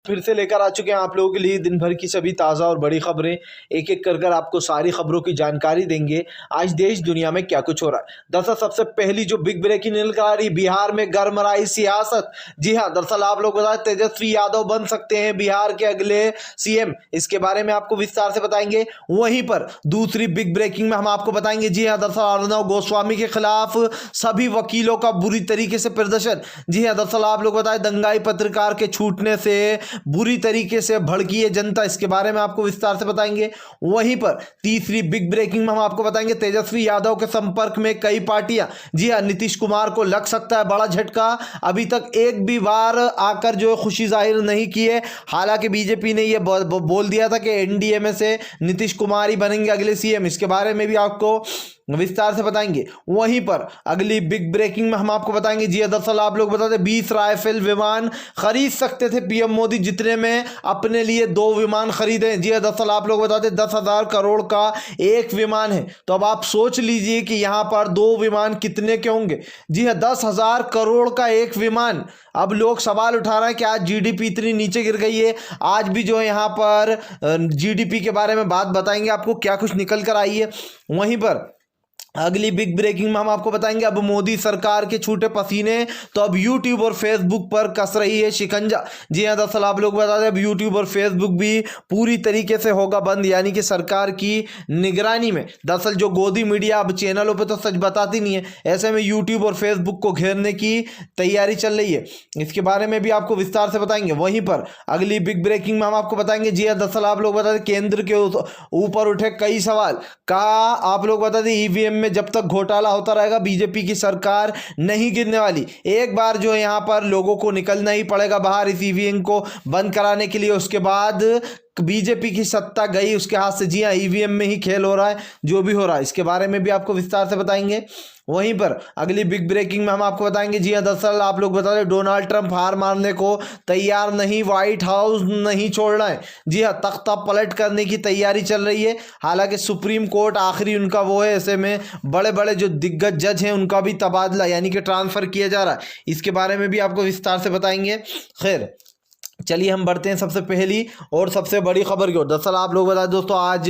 फिर से लेकर आ चुके हैं आप लोगों के लिए दिन भर की सभी ताज़ा और बड़ी खबरें। एक एक कर आपको सारी खबरों की जानकारी देंगे आज देश दुनिया में क्या कुछ हो रहा है। दरअसल सबसे पहली जो बिग ब्रेकिंग निकल आ रही, बिहार में गरमाई सियासत। जी हाँ, दरअसल आप लोग बताएं तेजस्वी यादव बन सकते हैं बिहार के अगले सीएम। इसके बारे में आपको विस्तार से बताएंगे। वहीं पर दूसरी बिग ब्रेकिंग में हम आपको बताएंगे, जी हाँ, दरअसल अर्नब गोस्वामी के खिलाफ सभी वकीलों का बुरी तरीके से प्रदर्शन। जी हाँ, दरअसल आप लोग बताएं दंगाई पत्रकार के छूटने से बुरी तरीके से भड़की है जनता। इसके बारे में आपको विस्तार से बताएंगे। वहीं पर तीसरी बिग ब्रेकिंग में हम आपको बताएंगे तेजस्वी यादव के संपर्क में कई पार्टियां। जी हां, नीतीश कुमार को लग सकता है बड़ा झटका। अभी तक एक भी बार आकर जो खुशी जाहिर नहीं की है। हालांकि बीजेपी ने यह बोल दिया था कि एनडीए में से नीतीश कुमार ही बनेंगे अगले सीएम। इसके बारे में भी आपको विस्तार से बताएंगे। वहीं पर अगली बिग ब्रेकिंग में हम आपको बताएंगे, जी दरअसल आप लोग बताते 20 राफेल विमान खरीद सकते थे पीएम मोदी, जितने में अपने लिए 2 विमान खरीदे। जी दरअसल आप लोग बताते 10,000 करोड़ का एक विमान है। तो अब आप सोच लीजिए कि यहां पर 2 विमान कितने के होंगे। जी हाँ, 10,000 करोड़ का एक विमान। अब लोग सवाल उठा रहे हैं कि आज जीडीपी इतनी नीचे गिर गई है। आज भी जो है यहाँ पर जीडीपी के बारे में बात बताएंगे आपको क्या कुछ निकल कर आई है। वहीं पर अगली बिग ब्रेकिंग में हम आपको बताएंगे, अब मोदी सरकार के छूटे पसीने तो अब यूट्यूब और फेसबुक पर कस रही है शिकंजा। जी हाँ, दरअसल आप लोग बता दें अब यूट्यूब और फेसबुक भी पूरी तरीके से होगा बंद, यानी कि सरकार की निगरानी में। दरअसल जो गोदी मीडिया अब चैनलों पर तो सच बताती नहीं है, ऐसे में यूट्यूब और फेसबुक को घेरने की तैयारी चल रही है। इसके बारे में भी आपको विस्तार से बताएंगे। वहीं पर अगली बिग ब्रेकिंग में हम आपको बताएंगे, जी हाँ, दरअसल आप लोग बता दें केंद्र के ऊपर उठे कई सवाल। कहा आप लोग बता दें ईवीएम में जब तक घोटाला होता रहेगा बीजेपी की सरकार नहीं गिरने वाली। एक बार जो है यहां पर लोगों को निकलना ही पड़ेगा बाहर इस ईवीएम को बंद कराने के लिए। उसके बाद बीजेपी की सत्ता गई उसके हाथ से। जी हाँ, ईवीएम में ही खेल हो रहा है जो भी हो रहा है। इसके बारे में भी आपको विस्तार से बताएंगे। वहीं पर अगली बिग ब्रेकिंग में हम आपको बताएंगे, जी हाँ, दरअसल आप लोग बता रहे डोनाल्ड ट्रंप हार मानने को तैयार नहीं, व्हाइट हाउस नहीं छोड़ना है। जी हाँ, तख्ता पलट करने की तैयारी चल रही है। हालांकि सुप्रीम कोर्ट आखिरी उनका वो है, ऐसे में बड़े बड़े जो दिग्गज जज हैं उनका भी तबादला यानी कि ट्रांसफर किया जा रहा है। इसके बारे में भी आपको विस्तार से बताएंगे। खैर चलिए हम बढ़ते हैं सबसे पहली और सबसे बड़ी खबर की ओर। दरअसल आप लोग बताएं दोस्तों, आज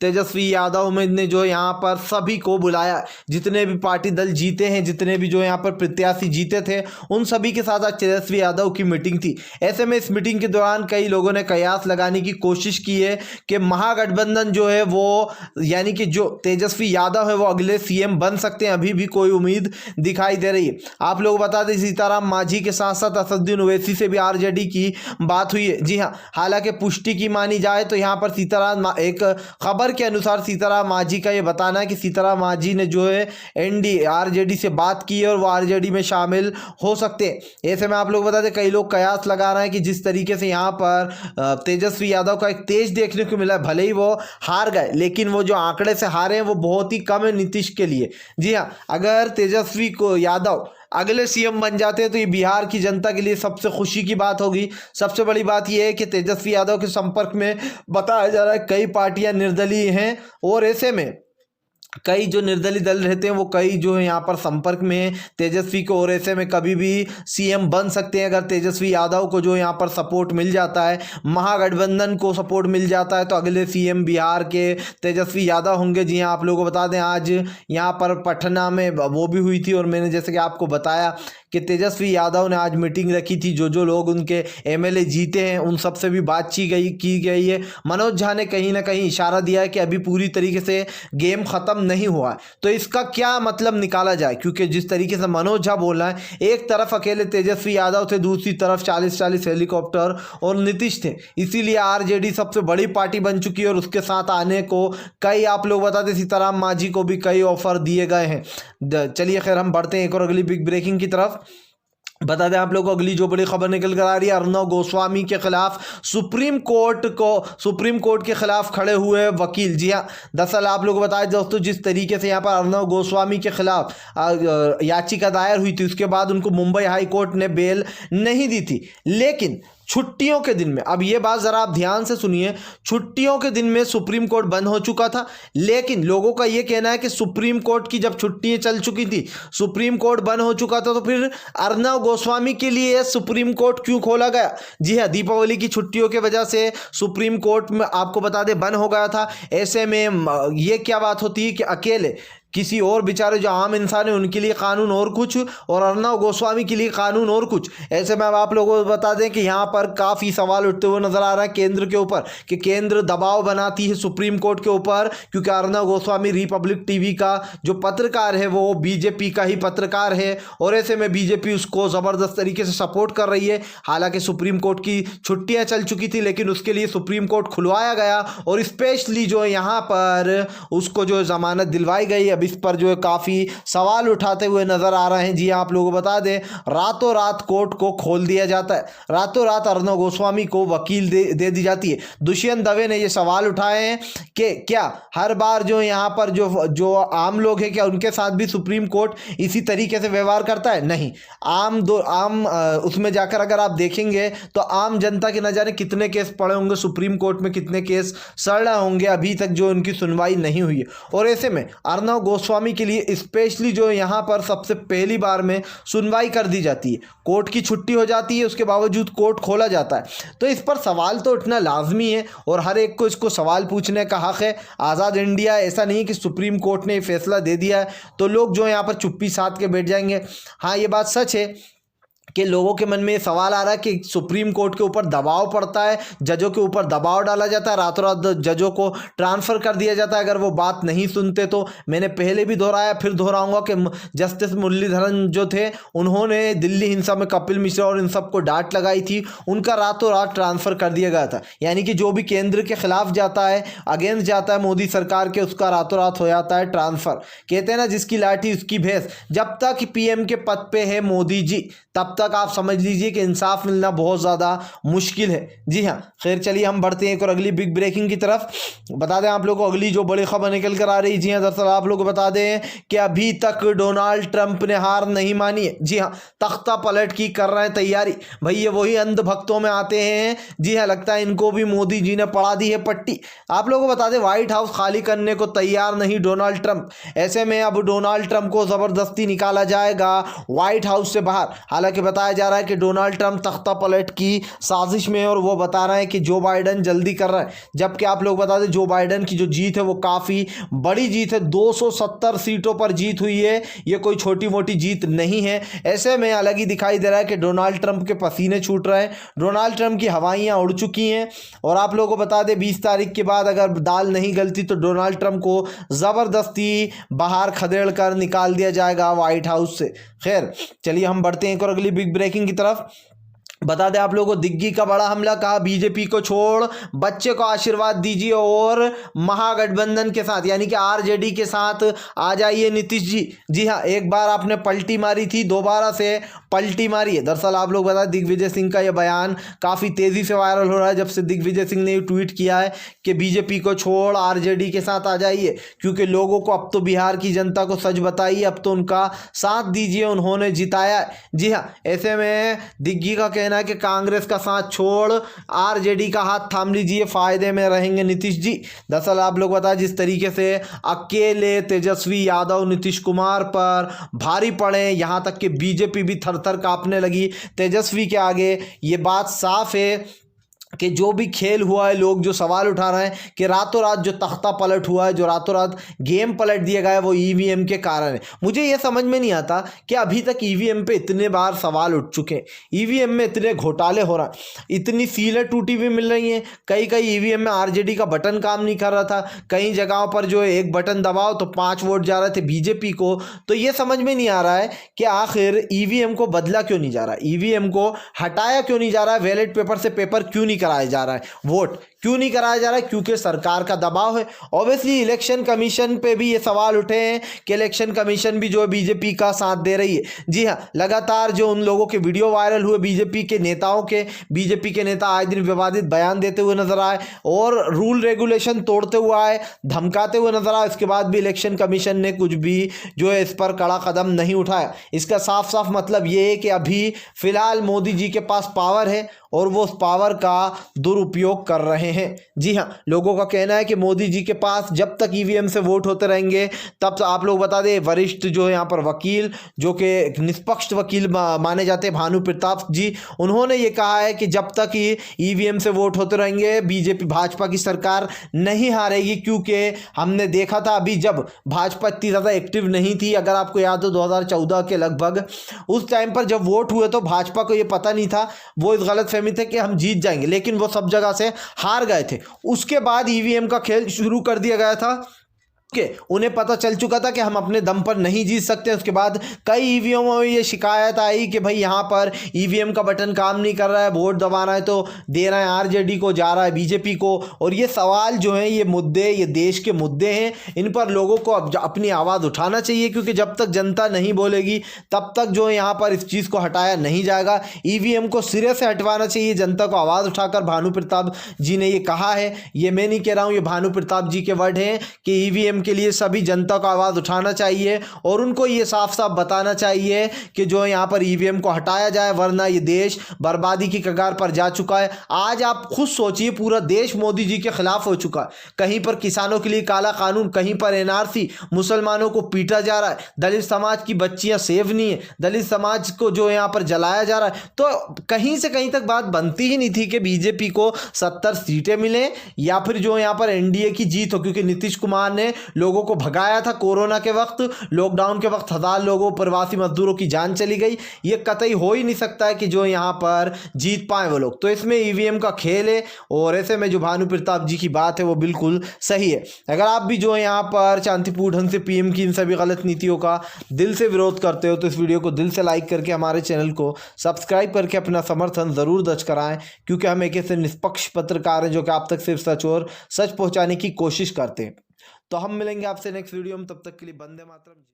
तेजस्वी यादव ने जो यहाँ पर सभी को बुलाया, जितने भी पार्टी दल जीते हैं, जितने भी जो यहाँ पर प्रत्याशी जीते थे, उन सभी के साथ आज तेजस्वी यादव की मीटिंग थी। ऐसे में इस मीटिंग के दौरान कई लोगों ने कयास लगाने की कोशिश की है कि महागठबंधन जो है वो यानी कि जो तेजस्वी यादव है वो अगले सीएम बन सकते हैं। अभी भी कोई उम्मीद दिखाई दे रही है। आप लोग बता दें सीताराम मांझी के साथ साथ असदुद्दीन ओवैसी से भी आरजेडी की बात हुई है। जी हाँ, हालांकि पुष्टि की मानी जाए तो यहाँ पर सीताराम, एक खबर के अनुसार सीताराम मांझी का ये बताना है कि सीताराम मांझी ने जो है एनडी आरजेडी से बात की है और वो आरजेडी में शामिल हो सकते हैं। ऐसे में आप लोग बता दें कई लोग कयास लगा रहे हैं कि जिस तरीके से यहाँ पर तेजस्वी यादव का एक तेज देखने को मिला, भले ही वो हार गए लेकिन वो जो आंकड़े से हारे हैं वो बहुत ही कम है नीतीश के लिए। जी हाँ, अगर तेजस्वी को यादव अगले सीएम बन जाते हैं तो ये बिहार की जनता के लिए सबसे खुशी की बात होगी। सबसे बड़ी बात यह है कि तेजस्वी यादव के संपर्क में बताया जा रहा है कई पार्टियां निर्दलीय हैं और ऐसे में कई जो निर्दलीय दल रहते हैं वो कई जो है यहाँ पर संपर्क में तेजस्वी को, और ऐसे में कभी भी सीएम बन सकते हैं अगर तेजस्वी यादव को जो यहाँ पर सपोर्ट मिल जाता है, महागठबंधन को सपोर्ट मिल जाता है तो अगले सीएम बिहार के तेजस्वी यादव होंगे। जी हाँ, आप लोगों को बता दें आज यहाँ पर पटना में वो भी हुई थी और मैंने जैसे कि आपको बताया कि तेजस्वी यादव ने आज मीटिंग रखी थी। जो लोग उनके एमएलए जीते हैं उन सब से भी बातचीत की गई है। मनोज झा ने कहीं ना कहीं इशारा दिया है कि अभी पूरी तरीके से गेम खत्म नहीं हुआ है। तो इसका क्या मतलब निकाला जाए, क्योंकि जिस तरीके से मनोज झा बोल रहा है, एक तरफ अकेले तेजस्वी यादव थे, दूसरी तरफ 40-40 हेलीकॉप्टर और नीतीश थे, इसीलिए आरजेडी सबसे बड़ी पार्टी बन चुकी है और उसके साथ आने को कई आप लोग बताते सीताराम मांझी को भी कई ऑफर दिए गए हैं। चलिए खैर हम बढ़ते हैं एक और अगली बिग ब्रेकिंग की तरफ। बता दें आप लोगों को अगली जो बड़ी खबर निकल कर आ रही है, अर्नब गोस्वामी के खिलाफ सुप्रीम कोर्ट के खिलाफ खड़े हुए वकील। जी हाँ, दरअसल आप लोग बताएं दोस्तों, जिस तरीके से यहाँ पर अर्नब गोस्वामी के खिलाफ याचिका दायर हुई थी उसके बाद उनको मुंबई हाई कोर्ट ने बेल नहीं दी थी, लेकिन छुट्टियों के दिन में, अब ये बात जरा आप ध्यान से सुनिए, छुट्टियों के दिन में सुप्रीम कोर्ट बंद हो चुका था, लेकिन लोगों का ये कहना है कि सुप्रीम कोर्ट की जब छुट्टियां चल चुकी थी, सुप्रीम कोर्ट बंद हो चुका था, तो फिर अर्नब गोस्वामी के लिए सुप्रीम कोर्ट क्यों खोला गया? जी हाँ, दीपावली की छुट्टियों की वजह से सुप्रीम कोर्ट में आपको बता दें बंद हो गया था। ऐसे में ये क्या बात होती है कि अकेले किसी और बेचारे जो आम इंसान है उनके लिए कानून और कुछ, और अर्नब गोस्वामी के लिए कानून और कुछ। ऐसे में अब आप लोगों को बता दें कि यहाँ पर काफ़ी सवाल उठते हुए नजर आ रहा है केंद्र के ऊपर, कि केंद्र दबाव बनाती है सुप्रीम कोर्ट के ऊपर, क्योंकि अर्नब गोस्वामी रिपब्लिक टीवी का जो पत्रकार है वो बीजेपी का ही पत्रकार है, और ऐसे में बीजेपी उसको ज़बरदस्त तरीके से सपोर्ट कर रही है। हालांकि सुप्रीम कोर्ट की छुट्टियाँ चल चुकी थी, लेकिन उसके लिए सुप्रीम कोर्ट खुलवाया गया, और स्पेशली जो यहाँ पर उसको जो जमानत दिलवाई गई। अब इस पर जो है काफ़ी सवाल उठाते हुए नजर आ रहे हैं। जी आप लोगों को बता दें, रातों रात कोर्ट को खोल दिया जाता है, रातों रात अर्नब गोस्वामी को वकील दे दी जाती है। दुष्यंत दवे ने ये सवाल उठाए हैं कि क्या हर बार जो यहाँ पर जो आम लोग हैं, क्या उनके साथ भी सुप्रीम कोर्ट इसी तरीके से व्यवहार करता है? नहीं। उसमें जाकर अगर आप देखेंगे तो आम जनता के न जाने कितने केस पड़े होंगे सुप्रीम कोर्ट में, कितने केस सड़ रहे होंगे, अभी तक जो उनकी सुनवाई नहीं हुई है। और ऐसे में अर्नब गोस्वामी के लिए स्पेशली जो यहाँ पर सबसे पहली बार में सुनवाई कर दी जाती है, कोर्ट की छुट्टी हो जाती है, उसके बावजूद कोर्ट खोला जाता है। तो इस पर सवाल तो उठना लाजमी है, और हर एक को इसको सवाल पूछने का हक है। आज़ाद इंडिया ऐसा नहीं कि सुप्रीम कोर्ट ने फैसला दे दिया है तो लोग जो यहाँ पर चुप्पी साध के बैठ जाएंगे। हाँ, ये बात सच है कि लोगों के मन में ये सवाल आ रहा है कि सुप्रीम कोर्ट के ऊपर दबाव पड़ता है, जजों के ऊपर दबाव डाला जाता है, रातों रात जजों को ट्रांसफ़र कर दिया जाता है अगर वो बात नहीं सुनते तो। मैंने पहले भी दोहराया, फिर दोहराऊंगा कि जस्टिस मुरलीधरन जो थे, उन्होंने दिल्ली हिंसा में कपिल मिश्रा और इन सबको डांट लगाई थी, उनका रातों रात ट्रांसफ़र कर दिया गया था। यानी कि जो भी केंद्र के खिलाफ जाता है, अगेंस्ट जाता है मोदी सरकार के, उसका रातों रात हो जाता है ट्रांसफ़र। कहते हैं ना, जिसकी लाठी उसकी भैंस। जब तक पीएम के पद पे है मोदी जी, तब तक आप समझ लीजिए कि इंसाफ मिलना बहुत ज़्यादा मुश्किल है। जी हाँ, खैर चलिए हम बढ़ते हैं एक और अगली बिग ब्रेकिंग की तरफ। बता दें आप लोगों को अगली जो बड़ी खबर निकल कर आ रही है। जी हाँ, दरअसल आप लोगों को बता दें कि अभी तक डोनाल्ड ट्रंप ने हार नहीं मानी है। जी हाँ, तख्ता पलट की कर रहे हैं तैयारी। भाई ये वही अंधभक्तों में आते हैं। जी हाँ, लगता है इनको भी मोदी जी ने पड़ा दी है पट्टी। आप लोगों को बता दें, व्हाइट हाउस खाली करने को तैयार नहीं डोनाल्ड ट्रंप। ऐसे में अब डोनाल्ड ट्रंप को ज़बरदस्ती निकाला जाएगा व्हाइट हाउस से बाहर। हालांकि बताया जा रहा है कि डोनाल्ड ट्रंप तख्ता पलट की साजिश में है, और वो बता रहे हैं कि जो बाइडन जल्दी कर रहा है। जबकि आप लोग बता दें, जो बाइडन की जो जीत है वो काफ़ी बड़ी जीत है, 270 सीटों पर जीत हुई है। ये कोई छोटी मोटी जीत नहीं है। ऐसे में अलग ही दिखाई दे रहा है कि डोनाल्ड ट्रंप के पसीने छूट रहे हैं, डोनाल्ड ट्रंप की हवाइयाँ उड़ चुकी हैं। और आप लोगों को बता दें, 20 तारीख के बाद अगर दाल नहीं गलती तो डोनाल्ड ट्रंप को ज़बरदस्ती बाहर खदेड़ कर निकाल दिया जाएगा व्हाइट हाउस से। खैर चलिए हम बढ़ते हैं एक और अगली बिग ब्रेकिंग की तरफ। बता दें आप लोगों को, दिग्गी का बड़ा हमला, कहा बीजेपी को छोड़ बच्चे को आशीर्वाद दीजिए और महागठबंधन के साथ यानी कि आरजेडी के साथ आ जाइए नीतीश जी। जी हाँ, एक बार आपने पलटी मारी थी, दोबारा से पलटी मारी है। दरअसल आप लोग बता, दिग्विजय सिंह का यह बयान काफ़ी तेज़ी से वायरल हो रहा है जब से दिग्विजय सिंह ने ट्वीट किया है कि बीजेपी को छोड़ आरजेडी के साथ आ जाइए, क्योंकि लोगों को अब तो बिहार की जनता को सच बताइए, अब तो उनका साथ दीजिए, उन्होंने जिताया। जी हाँ, ऐसे में दिग्गी का कहना है कि कांग्रेस का साथ छोड़ आरजेडी का हाथ थाम लीजिए, फायदे में रहेंगे नीतीश जी। दरअसल आप लोग बताएं, जिस तरीके से अकेले तेजस्वी यादव नीतीश कुमार पर भारी पड़े, यहाँ तक कि बीजेपी भी थर थर कांपने लगी तेजस्वी के आगे। ये बात साफ है कि जो भी खेल हुआ है, लोग जो सवाल उठा रहे हैं कि रातों रात जो तख्ता पलट हुआ है, जो रातों रात गेम पलट दिया गया है, वो ईवीएम के कारण है। मुझे ये समझ में नहीं आता कि अभी तक ईवीएम पे इतने बार सवाल उठ चुके हैं, ईवीएम में इतने घोटाले हो रहा है, इतनी सीलें टूटी हुई मिल रही हैं। कई ईवीएम में आरजेडी का बटन काम नहीं कर रहा था, कई जगहों पर जो है एक बटन दबाओ तो 5 वोट जा रहे थे बीजेपी को। तो ये समझ में नहीं आ रहा है कि आखिर ईवीएम को बदला क्यों नहीं जा रहा, ईवीएम को हटाया क्यों नहीं जा रहा है, बैलेट पेपर से पेपर क्यों नहीं कराया जा रहा है, वोट क्यों नहीं कराया जा रहा है? क्योंकि सरकार का दबाव है। ऑब्वियसली इलेक्शन कमीशन पे भी ये सवाल उठे हैं कि इलेक्शन कमीशन भी जो है बीजेपी का साथ दे रही है। जी हाँ, लगातार जो उन लोगों के वीडियो वायरल हुए बीजेपी के नेताओं के, बीजेपी के नेता आए दिन विवादित बयान देते हुए नजर आए और रूल रेगुलेशन तोड़ते हुए आए, धमकाते हुए नजर आए। उसके बाद भी इलेक्शन कमीशन ने कुछ भी जो है इस पर कड़ा कदम नहीं उठाया। इसका साफ साफ मतलब ये है कि अभी फिलहाल मोदी जी के पास पावर है और वो उस पावर का दुरुपयोग कर रहे हैं। जी हाँ, लोगों का कहना है कि मोदी जी के पास जब तक ईवीएम से वोट होते रहेंगे तब तक, आप लोग बता दें, वरिष्ठ जो है यहाँ पर वकील, जो कि निष्पक्ष वकील माने जाते हैं, भानु प्रताप जी, उन्होंने ये कहा है कि जब तक ये ईवीएम से वोट होते रहेंगे बीजेपी, भाजपा की सरकार नहीं हारेगी। क्योंकि हमने देखा था अभी जब भाजपा इतनी ज़्यादा एक्टिव नहीं थी, अगर आपको याद हो 2014 के लगभग उस टाइम पर जब वोट हुए तो भाजपा को ये पता नहीं था, वो इस गलत फहमी थे कि हम जीत जाएंगे, लेकिन वो सब जगह से हार गए थे। उसके बाद ईवीएम का खेल शुरू कर दिया गया था कि उन्हें पता चल चुका था कि हम अपने दम पर नहीं जीत सकते। उसके बाद कई ईवीएमों में ये शिकायत आई कि भाई यहाँ पर ईवीएम का बटन काम नहीं कर रहा है, वोट दबाना है तो देना है आरजेडी को, जा रहा है बीजेपी को। और ये सवाल जो है, ये मुद्दे, ये देश के मुद्दे हैं, इन पर लोगों को अब अपनी आवाज़ उठाना चाहिए। क्योंकि जब तक जनता नहीं बोलेगी तब तक जो है यहाँ पर इस चीज़ को हटाया नहीं जाएगा। ईवीएम को सिरे से हटवाना चाहिए, जनता को आवाज़ उठाकर। भानु प्रताप जी ने ये कहा है, ये मैं नहीं कह रहा हूँ, ये भानु प्रताप जी के वर्ड हैं कि ईवीएम के लिए सभी जनता को आवाज़ उठाना चाहिए और उनको ये साफ साफ बताना चाहिए कि जो यहाँ पर ईवीएम को हटाया जाए, वरना ये देश बर्बादी की कगार पर जा चुका है। आज आप खुद सोचिए, पूरा देश मोदी जी के खिलाफ हो चुका है। कहीं पर किसानों के लिए काला कानून, कहीं पर एनआरसी, मुसलमानों को पीटा जा रहा है, दलित समाज की बच्चियां सेव नहीं है, दलित समाज को जो यहाँ पर जलाया जा रहा है। तो कहीं से कहीं तक बात बनती ही नहीं थी कि बीजेपी को 70 सीटें मिले या फिर जो यहाँ पर एनडीए की जीत हो। क्योंकि नीतीश कुमार ने लोगों को भगाया था कोरोना के वक्त, लॉकडाउन के वक्त 1000 लोगों, प्रवासी मजदूरों की जान चली गई। ये कतई हो ही नहीं सकता है कि जो यहाँ पर जीत पाए वो लोग। तो इसमें ईवीएम का खेल है और ऐसे में जो भानु प्रताप जी की बात है वो बिल्कुल सही है। अगर आप भी जो यहाँ पर शांतिपूर्ण ढंग से पीएम की इन सभी गलत नीतियों का दिल से विरोध करते हो तो इस वीडियो को दिल से लाइक करके हमारे चैनल को सब्सक्राइब करके अपना समर्थन ज़रूर दर्ज कराएं। क्योंकि हम एक ऐसे निष्पक्ष पत्रकार हैं जो कि आप तक सिर्फ सच और सच पहुँचाने की कोशिश करते हैं। तो हम मिलेंगे आपसे नेक्स्ट वीडियो में, तब तक के लिए वंदे मातरम।